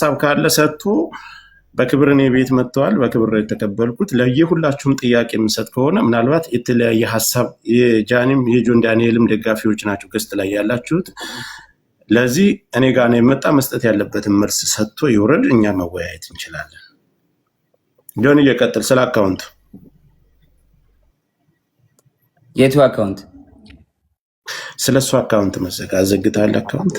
ሐሳብ ካለ ሰጥቶ በክብር እኔ ቤት መጥተዋል። በክብር የተቀበልኩት ለየሁላችሁም ጥያቄ የምሰጥ ከሆነ ምናልባት የተለያየ ሐሳብ የጃኒም የጆን ዳንኤልም ደጋፊዎች ናቸው ገስት ላይ ያላችሁት። ለዚህ እኔ ጋር ነው የመጣ መስጠት ያለበትን መልስ ሰጥቶ ይወረድ፣ እኛ መወያየት እንችላለን። ጆን እየቀጥል ስለ አካውንት የቱ አካውንት ስለሱ አካውንት መዘጋ አዘግታል። አካውንት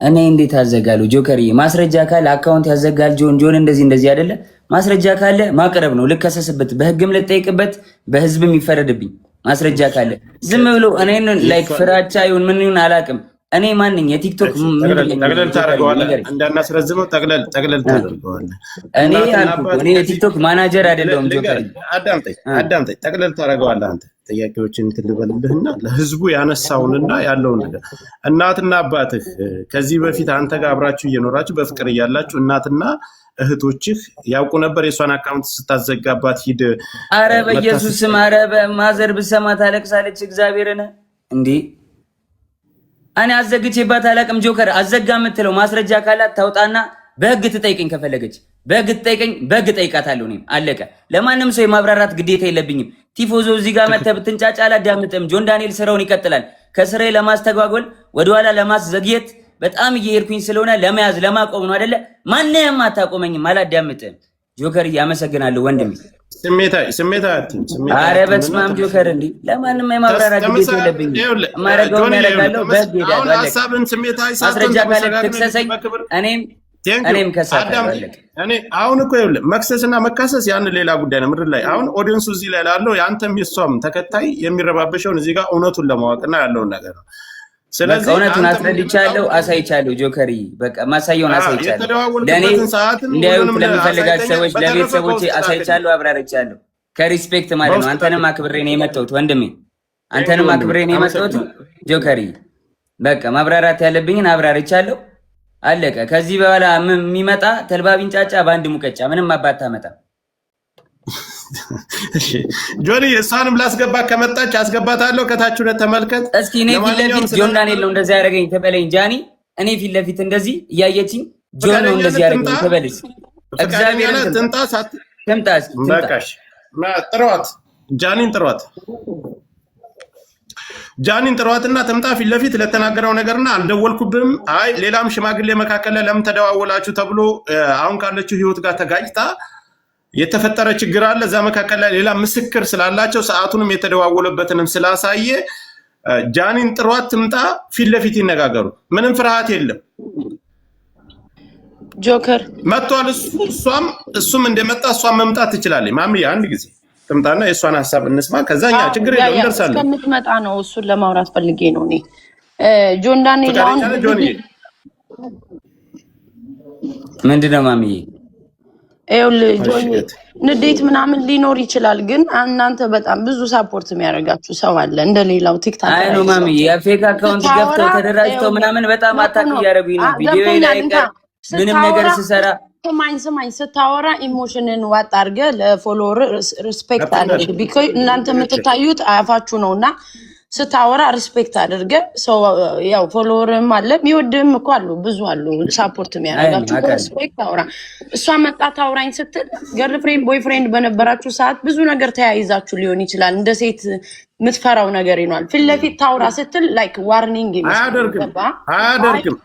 እኔ እንዴት አዘጋለሁ? ጆከሪ ማስረጃ ካለ አካውንት ያዘጋል። ጆን እንደዚህ አይደለ? ማስረጃ ካለ ማቅረብ ነው። ልከሰስበት፣ በህግም ልጠይቅበት፣ በህዝብም ይፈረድብኝ። ማስረጃ ካለ ዝም ብሎ እኔን ላይክ ፍራቻ ይሁን ምን ይሁን አላውቅም። እኔ ማንኝ የቲክቶክ ጠቅለል ታደርገዋለህ፣ እንዳናስረዝመው ጠቅለል ታደርገዋለህ። እኔ የቲክቶክ ማናጀር አይደለሁም ጆከሪ። አዳምጠኝ፣ ጠቅለል ታደርገዋለህ አንተ። ጥያቄዎችን ትልበልልህና ለህዝቡ ያነሳውንና ያለውን ነገር እናትና አባትህ ከዚህ በፊት አንተ ጋር አብራችሁ እየኖራችሁ በፍቅር እያላችሁ እናትና እህቶችህ ያውቁ ነበር የሷን አካውንት ስታዘጋባት ሂድ። አረ በኢየሱስ ስም፣ አረ በማዘር ብሰማ ታለቅሳለች። እግዚአብሔርን እንዴ እኔ አዘግቼባት አላቅም። ጆከር አዘጋ የምትለው ማስረጃ ካላት ታውጣና በህግ ትጠይቀኝ። ከፈለገች በህግ ትጠይቀኝ፣ በህግ ጠይቃታለሁ። እኔም አለቀ። ለማንም ሰው የማብራራት ግዴታ የለብኝም። ቲፎዞ እዚህ ጋር መተህ ብትንጫጫ አላዳምጥም። ጆን ዳንኤል ስራውን ይቀጥላል። ከስራዬ ለማስተጓጎል ወደኋላ ለማስዘግየት በጣም እየሄድኩኝ ስለሆነ ለመያዝ ለማቆም ነው አይደለ? ማንንም አታቆመኝም፣ አላዳምጥም። ጆከር አመሰግናለሁ ወንድሜ። አረ በስመ አብ ጆከር፣ እንዴ ለማንም የማብራራት ግዴታ የለብኝም። ማረጋውን ያደርጋለሁ፣ በህግ ሄዳለሁ። ማስረጃ ካለ ትክሰሰኝ፣ እኔም ከሳለሁ። እኔ አሁን እኮ ይኸውልህ መክሰስና መካሰስ ያን ሌላ ጉዳይ ነው። ምድር ላይ አሁን ኦዲየንሱ እዚህ ላይ ላለው የአንተም የሷም ተከታይ የሚረባበሸውን እዚህ ጋር እውነቱን ለማወቅና ያለውን ነገር ነው። ስለዚህ እውነቱን አስረድቻለሁ፣ አሳይቻለሁ። ጆከሪ በቃ ማሳየውን አሳይቻለሁ። ለእኔ እንዲያዩት ለሚፈልጋቸው ሰዎች ለቤተሰቦቼ አሳይቻለሁ፣ አብራርቻለሁ። ከሪስፔክት ማለት ነው። አንተንም አክብሬ ነው የመጣሁት ወንድሜ፣ አንተንም አክብሬ ነው የመጣሁት ጆከሪ። በቃ ማብራራት ያለብኝን አብራርቻለሁ፣ አለቀ። ከዚህ በኋላ የሚመጣ ተልባቢን ጫጫ በአንድ ሙቀጫ ምንም አባታ መጣ። ጆኒ እሷንም ላስገባ ከመጣች አስገባታለሁ። ከታች ሁለት ተመልከት እስኪ። እኔ ፊት ለፊት ጆን ዳንኤል ነው እንደዚህ ያደረገኝ ተበለኝ ጃኒ። እኔ ፊት ለፊት እንደዚህ እያየችኝ ጆን ነው እንደዚህ ያደረገኝ ተበለኝ። እግዚአብሔር ትምጣ በቃሽ። ጥሯት፣ ጃኒን ጥሯትና ትምጣ ፊት ለፊት ለተናገረው ነገርና አልደወልኩብም። አይ ሌላም ሽማግሌ መካከል ለምን ተደዋወላችሁ ተብሎ አሁን ካለችው ህይወት ጋር ተጋጭታ የተፈጠረ ችግር አለ። እዛ መካከል ላይ ሌላ ምስክር ስላላቸው ሰዓቱንም የተደዋወለበትንም ስላሳየ ጃኒን ጥሯት ትምጣ፣ ፊት ለፊት ይነጋገሩ። ምንም ፍርሃት የለም። ጆከር መጥቷል። እሱም እንደመጣ እሷም መምጣት ትችላለች። ማሚ አንድ ጊዜ ትምጣና የእሷን ሀሳብ እንስማ። ከዛኛ ችግር የለም እንደርሳለን። እስከምትመጣ ነው እሱን ለማውራት ፈልጌ ነው። እኔ ጆን ዳንኤል ምንድነው ማሚዬ ንዴት ምናምን ሊኖር ይችላል፣ ግን እናንተ በጣም ብዙ ሳፖርት የሚያደርጋችሁ ሰው አለ እንደሌላው ቲክታክ ላይ። አይ ነው ማሚ የፌክ አካውንት ገብተው ተደራጅተው ምናምን በጣም አታክ እያደረጉኝ ነው። ቪዲዮ ላይ ምንም ነገር ስሰራ ስማኝ ስታወራ ኢሞሽንን ዋጥ አድርገህ ለፎሎወር ሪስፔክት አድርግ። ቢኮዝ እናንተ የምትታዩት አያፋችሁ ነውና ስታወራ ሪስፔክት አድርገህ ሰው ያው ፎሎወርም አለ የሚወድም እኮ አሉ፣ ብዙ አሉ ሳፖርት የሚያደርጋችሁ። ሪስፔክት አውራ። እሷ መጣ ታውራኝ ስትል ገርልፍሬንድ ቦይፍሬንድ በነበራችሁ ሰዓት ብዙ ነገር ተያይዛችሁ ሊሆን ይችላል። እንደ ሴት የምትፈራው ነገር ይኗል። ፊት ለፊት ታውራ ስትል ላይክ ዋርኒንግ አያደርግም።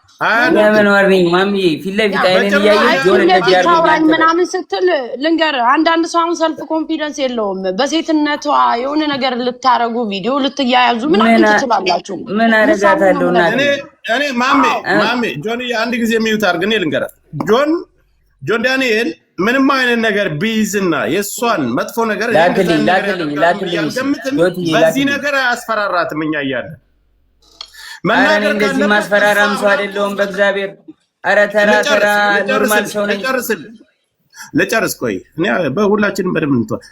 ለምን ዋርኒንግ ማሚዬ? ፊት ለፊት አይነን እያየህ ጆን እንደዚህ ያርጋኝ ምናምን ስትል ልንገርህ፣ አንዳንድ ሰው አሁን ሰልፍ ኮንፊደንስ የለውም። በሴትነቷ የሆነ ነገር ልታረጉ ቪዲዮ ልትያያዙ ምናምን ትችላላችሁ። ምን አረጋታለሁ እናት እኔ ማሜ ጆን አንድ ጊዜ የሚዩት አድርግ። እኔ ልንገርህ ጆን ዳንኤል ምንም አይነት ነገር ቢይዝና የእሷን መጥፎ ነገር ላክልኝ በዚህ ነገር አያስፈራራትም። እኛ እያለን መናገር እንደዚህ ማስፈራራም ሰው አይደለሁም በእግዚአብሔር። ኧረ ተራ ኖርማል ሰው ነኝ። ልጨርስ ቆይ። እኔ በሁላችንም በደምብ እንተዋል።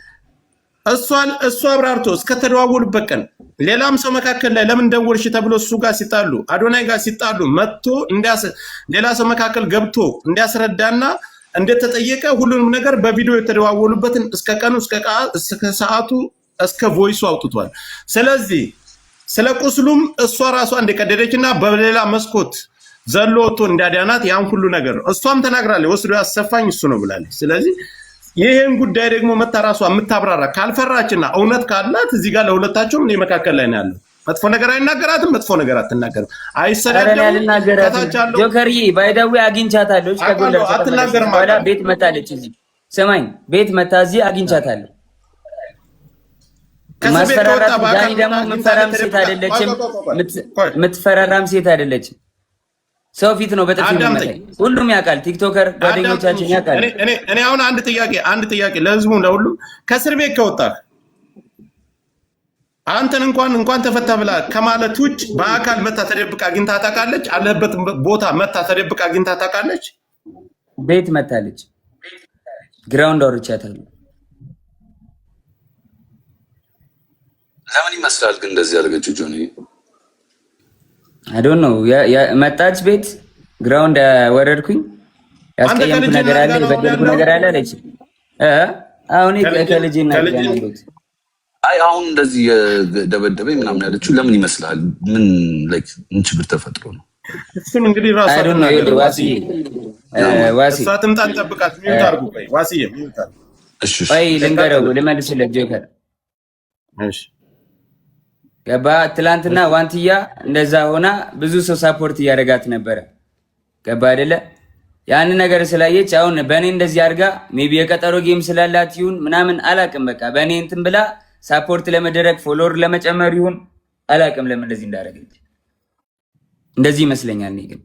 እሱ አብራርቶ እስከተደዋወሉበት ቀን ሌላም ሰው መካከል ላይ ለምን ደወልሽ ተብሎ እሱ ጋር ሲጣሉ አዶናይ ጋር ሲጣሉ መጥቶ ሌላ ሰው መካከል ገብቶ እንዲያስረዳና እንደተጠየቀ ሁሉንም ነገር በቪዲዮ የተደዋወሉበትን እስከ ቀኑ እስከ ሰዓቱ እስከ ቮይሱ አውጥቷል። ስለዚህ ስለ ቁስሉም እሷ ራሷ እንደቀደደችና በሌላ መስኮት ዘሎ ወጥቶ እንዳዳናት ያን ሁሉ ነገር ነው። እሷም ተናግራለች፣ ወስዶ ያሰፋኝ እሱ ነው ብላለች። ስለዚህ ይሄን ጉዳይ ደግሞ መታራሷ የምታብራራ ካልፈራችና እውነት ካላት እዚህ ጋር ለሁለታቸውም እኔ መካከል ላይ ነው ያለው። መጥፎ ነገር አይናገራትም፣ መጥፎ ነገር አትናገርም፣ አይሰዳደም። ከታቻለው ጆከርዬ ባይዳዊ አግኝቻታለሁ። ከጎለ አትናገርም። ባላ ቤት መታለች እዚህ ሰማኝ፣ ቤት መታ እዚህ አግኝቻታለሁ። ማስፈራራት ዳኒ ደግሞ የምትፈራም ሴት አይደለችም፣ የምትፈራራም ሴት አይደለችም። ሰው ፊት ነው በጥፊ የሚመታኝ። ሁሉም ያውቃል፣ ቲክቶከር ጓደኞቻችን ያውቃል። እኔ አሁን አንድ ጥያቄ ለህዝቡ ለሁሉም ከእስር ቤት ከወጣህ አንተን እንኳን ተፈታ ብላ ከማለት ውጭ በአካል መታ ተደብቃ አግኝታ ታውቃለች? አለበት ቦታ መታ ተደብቃ አግኝታ ታውቃለች? ቤት መታለች፣ ግራውንድ አውርቻታለሁ። ለምን ይመስላል ግን እንደዚህ ያደረገችው ጆኒ? አይ ዶንት ኖ መጣች ቤት ግራውንድ ወረድኩኝ። ያስቀየምኩ ነገር አለ፣ የበደልኩ ነገር አለ አለች። አሁን ከልጅና ያለበት አይ አሁን እንደዚህ የደበደበኝ ምናምን ያለችው ለምን ይመስላል? ምን ችግር ተፈጥሮ ነው? እሱን እንግዲህ ራሱ አይ ዶንት ኖ ዋሲ እሷ ትምጣ እንጠብቃት። ሚውት አድርጉ። ቆይ ዋሲዬ ሚውት አድርጉ። እሺ ቆይ ልንገረው፣ ልመልስለት ጆከር። እሺ ገባ። ትላንትና ዋንትያ እንደዛ ሆና ብዙ ሰው ሳፖርት እያደረጋት ነበረ። ገባ አይደለ? ያን ነገር ስላየች አሁን በእኔ እንደዚህ አድርጋ ሜቢ የቀጠሮ ጌም ስላላት ይሁን ምናምን አላቅም። በቃ በእኔ እንትን ብላ ሳፖርት ለመደረግ ፎሎወር ለመጨመር ይሁን አላቅም ለምን እንደዚህ እንዳደረገች። እንደዚህ ይመስለኛል። እኔ ግን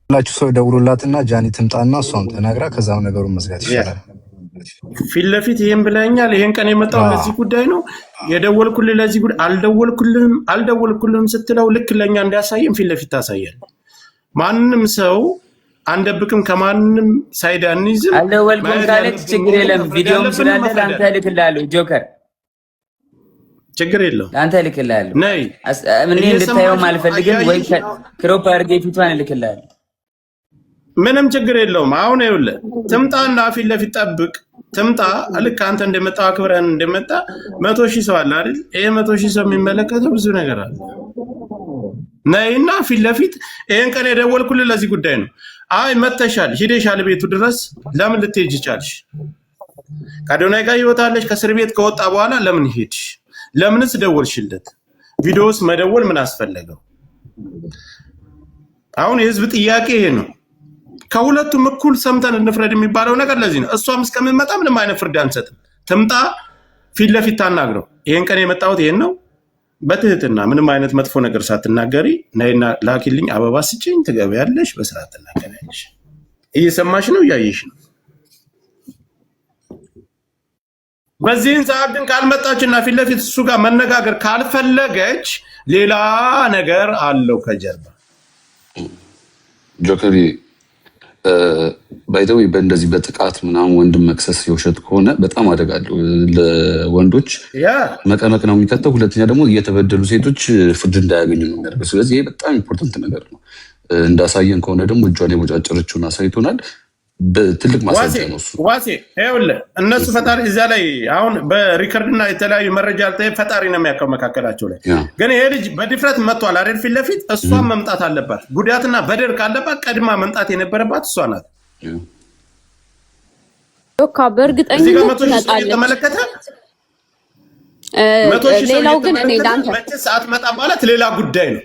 ሁላችሁ ሰው ደውሉላትና ጃኒ ትምጣና እሷም ተናግራ ከዛው ነገሩን መዝጋት ይችላል። ፊት ለፊት ይሄን ብለኛል፣ ይሄን ቀን የመጣው ለዚህ ጉዳይ ነው የደወልኩልህ፣ ለዚህ ጉዳይ አልደወልኩልህም ስትለው ልክ ለኛ እንዲያሳየን ፊት ለፊት ታሳያል። ማንንም ሰው አንደብቅም፣ ከማንንም ሳይድ አንይዝም። አልደወልኩም ካለች ችግር የለም። ቪዲዮም ስላለ ለአንተ እልክልሃለሁ ጆከር፣ ችግር የለም ለአንተ እልክልሃለሁ። ነይ እኔ እንድታየውም አልፈልግም፣ ወይ ክሮፕ አድርጌ ፊቷን እልክልሃለሁ። ምንም ችግር የለውም። አሁን ይኸውልህ ትምጣና ፊት ለፊት ጠብቅ። ትምጣ ልክ አንተ እንደመጣ አክብረን እንደመጣ 100,000 ሰው አለ አይደል? ይሄ 100,000 ሰው የሚመለከተው ብዙ ነገር አለ። ነይና ፊት ለፊት ይሄን ቀን የደወልኩልህ ለዚህ ጉዳይ ነው። አይ መተሻል፣ ሂደሻል ቤቱ ድረስ ለምን ልትሄጂ ቻልሽ? ከአዶናይ ጋር ይወጣለሽ። ከእስር ቤት ከወጣ በኋላ ለምን ሄድሽ? ለምንስ ደወልሽለት? ቪዲዮስ መደወል ምን አስፈለገው? አሁን የህዝብ ጥያቄ ይሄ ነው። ከሁለቱም እኩል ሰምተን እንፍረድ የሚባለው ነገር ለዚህ ነው። እሷም እስከምትመጣ ምንም አይነት ፍርድ አንሰጥም። ትምጣ፣ ፊት ለፊት ታናግረው። ይሄን ቀን የመጣሁት ይሄን ነው፣ በትህትና ምንም አይነት መጥፎ ነገር ሳትናገሪ ነይና ላኪልኝ፣ አበባ ስጭኝ፣ ትገቢያለሽ፣ በስርዓት ትናገሪያለሽ። እየሰማሽ ነው፣ እያየሽ ነው። በዚህን ሰዓት ግን ካልመጣችና ፊት ለፊት እሱ ጋር መነጋገር ካልፈለገች ሌላ ነገር አለው ከጀርባ። ጆከሪ ባይዘው በእንደዚህ በጥቃት ምናምን ወንድም መክሰስ የውሸት ከሆነ በጣም አደጋለሁ። ለወንዶች መቀመቅ ነው የሚከተው። ሁለተኛ ደግሞ እየተበደሉ ሴቶች ፍርድ እንዳያገኙ ነው የሚያደርገው። ስለዚህ ይሄ በጣም ኢምፖርታንት ነገር ነው። እንዳሳየን ከሆነ ደግሞ እጇን የቦጫጨረችውን አሳይቶናል። በትልቅ ማስረጃ ነው እሱ። ዋሴ ይኸውልህ እነሱ ፈጣሪ እዚያ ላይ አሁን በሪከርድና የተለያዩ መረጃ ፈጣሪ ነው የሚያውቀው መካከላቸው ላይ። ግን ይሄ ልጅ በድፍረት መጥቷል አይደል? ፊት ለፊት እሷን መምጣት አለባት። ጉዳትና በደል ካለባት ቀድማ መምጣት የነበረባት እሷ ናት። በእርግጠኝነት ትመጣለች። ሌላው ግን እኔ ዳንተ መቼስ አትመጣ ማለት ሌላ ጉዳይ ነው።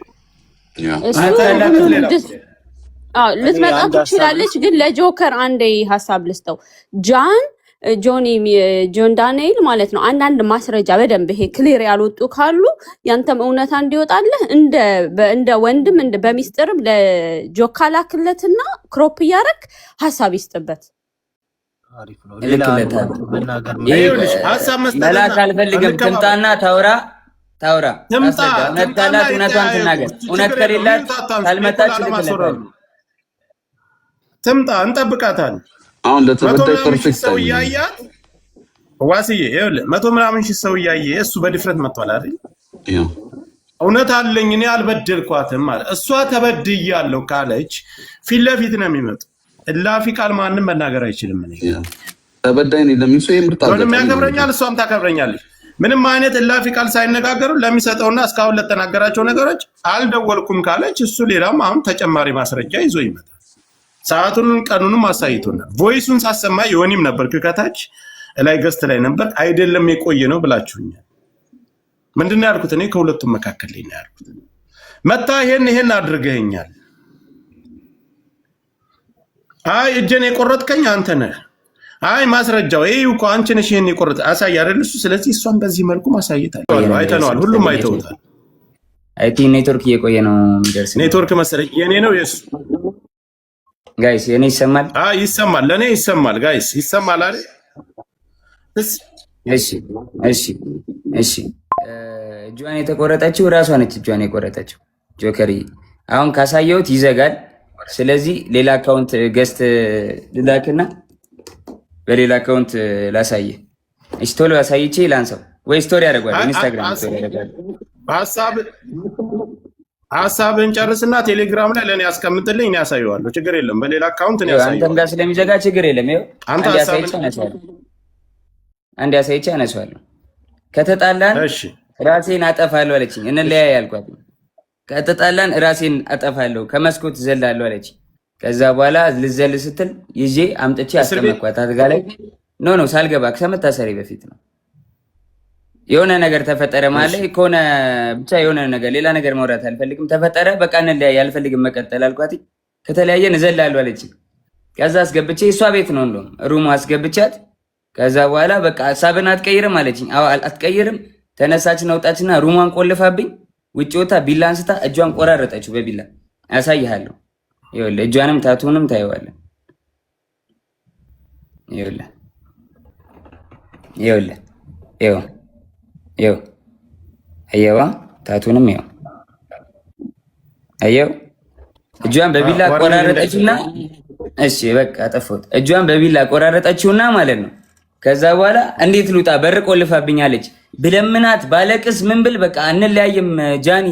ልትመጣ ትችላለች። ግን ለጆከር አንዴ ሀሳብ ልስጠው። ጆን ዳንኤል ማለት ነው። አንዳንድ ማስረጃ በደንብ ይሄ ክሊር ያልወጡ ካሉ ያንተም እውነታ እንዲወጣልህ እንደ ወንድም በሚስጥርም ለጆካ ላክለትና ክሮፕ እያረክ ሀሳብ ይስጥበት። መላክ አልፈልግም። ትምጣና ታውራ መታላት እውነቷን ትናገር። እውነት ከሌላት ካልመጣች ልክለታል። ትምጣ፣ እንጠብቃታለን። አሁን ለተበዳይ ፐርፌክት ሰው እያያት ዋስዬ ይኸውልህ 100 ምናምን ሺህ ሰው እያየ እሱ በድፍረት መጥቷል አይደል? እውነት አለኝ እኔ አልበደልኳትም ማለት እሷ ተበድያለሁ ካለች ፊት ለፊት ነው የሚመጡ። እላፊ ቃል ማንም መናገር አይችልም። እኔ ተበዳይ ነኝ ለሚል ሰው የምርጣ ምንም ያከብረኛል፣ እሷም ታከብረኛለች። ምንም አይነት እላፊ ቃል ሳይነጋገሩ ለሚሰጠውና እስካሁን ለተናገራቸው ነገሮች አልደወልኩም ካለች እሱ ሌላም አሁን ተጨማሪ ማስረጃ ይዞ ይመጣል። ሰዓቱን ቀኑንም አሳይቶናል። ቮይሱን ሳሰማ ዮኒም ነበር ከታች ላይ ገስት ላይ ነበር። አይደለም የቆየ ነው ብላችሁኛል። ምንድነው ያልኩት? እኔ ከሁለቱም መካከል ላይ ነው ያልኩት። መታ ይሄን አድርገኛል። አይ እጄን የቆረጥከኝ አንተ ነህ። አይ ማስረጃው ይሄው እኮ አንቺ ነሽ ይሄን የቆረጥ አሳይ አይደል እሱ። ስለዚህ እሷን በዚህ መልኩ ማሳየት አይተነዋል። ሁሉም አይተውታል። አይቲ ኔትወርክ እየቆየ ነው የሚደርስ ኔትወርክ መሰለኝ የኔ ነው የሱ። ጋይስ የኔ ይሰማል? አይ ይሰማል፣ ለኔ ይሰማል። ጋይስ ይሰማል አይደል? እሺ እጇን የተቆረጠችው ራሷ ነች። እጇን የቆረጠችው ጆከሪ አሁን ካሳየሁት ይዘጋል። ስለዚህ ሌላ አካውንት ገስት ልላክና በሌላ አካውንት ላሳየ። እሺ ቶሎ አሳይቼ ላንሳው ወይ ስቶሪ ያደርጋል ኢንስታግራም ስቶሪ ያደርጋል። ሀሳብን ጨርስና ቴሌግራም ላይ ለኔ ያስቀምጥልኝ፣ እኔ ያሳየዋለሁ። ችግር የለም። በሌላ አካውንት ነው ያሳየው። አንተም ጋር ስለሚዘጋ ችግር የለም። ይኸው አንተ አንድ ያሳይቼ አነሳዋለሁ። ከተጣላን ራሴን አጠፋለሁ አለችኝ። እንለያይ ያልኳት። ከተጣላን ራሴን አጠፋለሁ ከመስኮት ዘላለሁ አለችኝ። ከዛ በኋላ ልዘል ስትል ይዤ አምጥቼ አስቀመጥኳት አልጋ ላይ። ኖ ሳልገባ ከመታሰሪ በፊት ነው። የሆነ ነገር ተፈጠረ ማለት ከሆነ ብቻ የሆነ ነገር ሌላ ነገር ማውራት አልፈልግም። ተፈጠረ በቃ እንለያይ፣ አልፈልግም መቀጠል አልኳት። ከተለያየን እዘላለሁ አለችኝ። ከዛ አስገብቼ እሷ ቤት ነው እንደውም ሩሙ አስገብቻት። ከዛ በኋላ በቃ ሀሳብን አትቀይርም አለችኝ። አዎ አትቀይርም። ተነሳችን ወጣችና ሩሟን ቆልፋብኝ ውጭ ወጣ። ቢላ አንስታ እጇን ቆራረጠችው በቢላ። ያሳይሃለሁ። ይኸውልህ እጇንም ታቱንም ታየዋለህ። ይኸውልህ አየዋ ታቱንም ይኸው አየው። እጇን በቢላ ቆራረጠችውና እሺ በቃ አጠፋሁት። እጇን በቢላ ቆራረጠችውና ማለት ነው። ከዛ በኋላ እንዴት ልውጣ በር ቆልፋብኛለች። ብለምናት ባለቅስ ምን ብል በቃ እንለያይም ጃኒ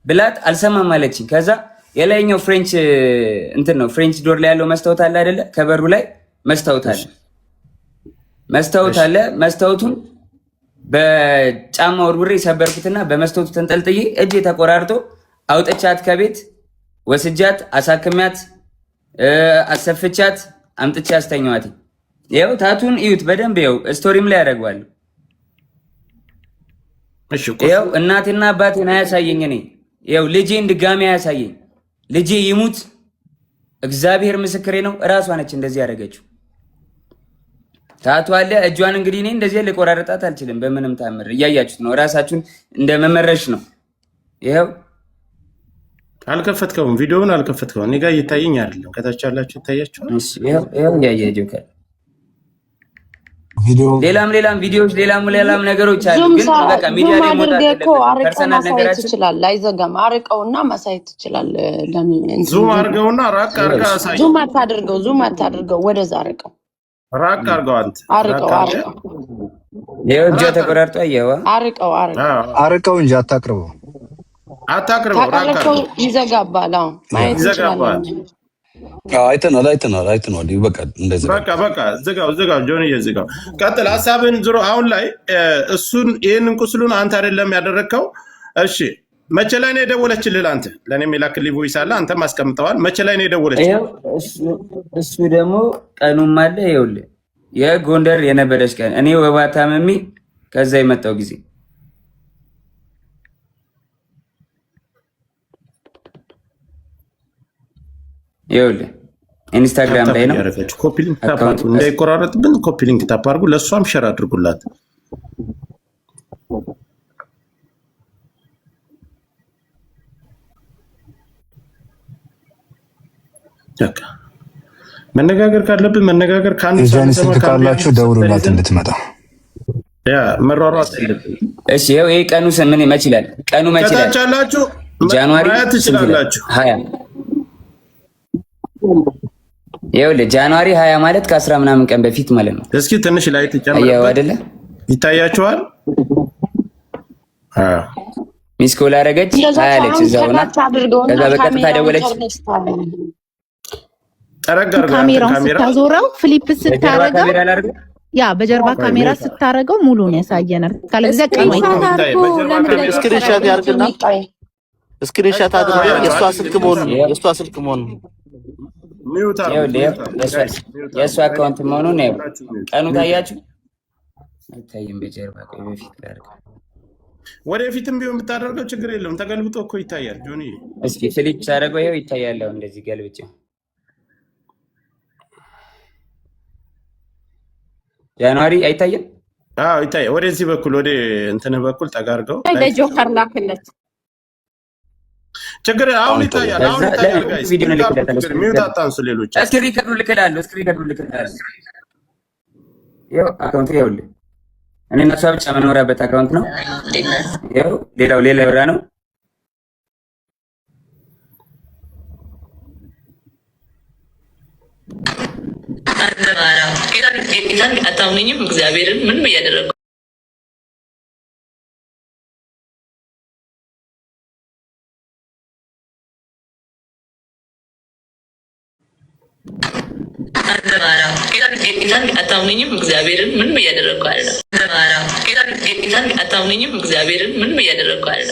ብላት አልሰማም አለችኝ። ከዛ የላይኛው ፍሬንች እንትን ነው ፍሬንች ዶር ላይ ያለው መስታወት አለ አይደለ? ከበሩ ላይ መስታወት አለ። መስታወቱን በጫማ ወርውሬ ሰበርኩትና በመስታወቱ ተንጠልጥዬ እጄ ተቆራርጦ አውጥቻት ከቤት ወስጃት አሳክሚያት አሰፍቻት አምጥቼ አስተኛዋት። ይኸው ታቱን እዩት በደንብ ይኸው ስቶሪም ላይ ያደርገዋለሁ። ይኸው እናቴና አባቴን አያሳየኝ። እኔ ይኸው ልጄን ድጋሚ አያሳየኝ። ልጄ ይሙት እግዚአብሔር ምስክሬ ነው። እራሷ ነች እንደዚህ ያደረገችው። ታቱ አለ እጇን። እንግዲህ እኔ እንደዚህ ልቆራረጣት አልችልም በምንም ታምር። እያያችሁት ነው። እራሳችሁን እንደ መመረሽ ነው። ይኸው አልከፈትከውም፣ ቪዲዮውን አልከፈትከውም። እኔ ጋር እየታየኝ አይደለም። ከታች ያላችሁ ይታያችኋል። ይኸው እያየ ጆከር ሌላም ቪዲዮዎች ሌላም ነገሮች አሉ። ግን በቃ ሚዲያ ላይ ሞታት ፐርሰናል ነገራችን ይችላል። አይዘጋም። አርቀውና ማሳየት ይችላል። ዙም አርገውና ራቅ አርጋ አሳይ። ዙም አታድርገው፣ ወደዛ አርቀው፣ ራቅ አርገው። አንተ አርቀው። ይኸው እጇ ተቆራርጦ አየዋ። አርቀው እንጂ አታቅርበው። ራቅ አርገው። ይዘጋባል። አዎ ማየት ይችላል። አይተናል። በቃ እንደዚህ በቃ ዝጋው። ጆኒ ዝጋው። ቀጥል ሀሳብን ዙሮ አሁን ላይ እሱን ይሄንን ቁስሉን አንተ አይደለም ያደረግከው። እሺ መቼ ላይ ነው የደወለችልህ? አንተ ለኔም የላክልኝ ቮይስ አለ፣ አንተም አስቀምጠዋል። መቼ ላይ ነው የደወለችልህ? እሱ ደግሞ ቀኑም አለ። ይኸውልህ የጎንደር የነበረች ቀን እኔ ወባ ታመሚ ከዛ የመጣው ጊዜ ይኸውልህ ኢንስታግራም ላይ ነው። ኮፒ ሊንክ ታፕ አድርጉ፣ እንዳይቆራረጥብን ኮፒ ሊንክ ታፕ አድርጉ። ለእሷም ሸር አድርጉላት። መነጋገር ካለብን መነጋገር ጃኒ ስልክ ካላችሁ ደውሉላት እንድትመጣ። መሯሯጥ የለብን። እሺ ይሄ ቀኑ ምን መች ይላል? ቀኑ መች ይላል? ከታቻላችሁ ጃንዋሪ ትችላላችሁ 20 ይኸውልህ ጃንዋሪ 20 ማለት ከ10 ምናምን ቀን በፊት ማለት ነው። እስኪ ትንሽ ላይ ተጨምሩ አይደለ? ይታያችኋል። ሚስ ኮል አደረገች አለች እዛውና ከዛ በቀጥታ ደወለች። ጠረጋር ካሜራውን ስታዞረው ፍሊፕ ስታረገው ያ በጀርባ ካሜራ ስታረገው ሙሉን ያሳየናል። ካለዚያ ቀን ስክሪንሾት ያርግና ስክሪንሾት አድርጎ የሷ ስልክ መሆኑን የእሱ አካውንት መሆኑን ነው። ቀኑ ታያችሁ አይታይም። በጀርባ ቆይ በፊት ላድርግ። ወደፊትም ቢሆን ብታደርገው ችግር የለውም። ተገልብጦ እኮ ይታያል። ጆኒ እስኪ ፍሊፕ ሳደርገው ይኸው ይታያል። እንደዚህ ገልብጬ ጃንዋሪ አይታየም? አዎ ይታያል። ወደዚህ በኩል ወደ እንትን በኩል ጠጋርገው ለጆከር ላክለት ችግር አሁን ይታያል። አሁን ይታያል። ጋይስ ቪዲዮ ልክለታለሁ። ሚውት አጣንሱ። ሌሎች እስክሪን ከዱ ልክላለሁ። ይኸው አካውንት ይኸውልህ እኔ እና እሷ ብቻ መኖሪያበት አካውንት ነው። ይኸው ሌላው ሌላ ብራ ነው። ጌታን አታምነኝም? እግዚአብሔርን ምንም እያደረጉ ጌታን አታምነኝም? እግዚአብሔርን ምንም እያደረጉ አለ። ጌታን አታምነኝም? እግዚአብሔርን ምንም እያደረጉ አለ።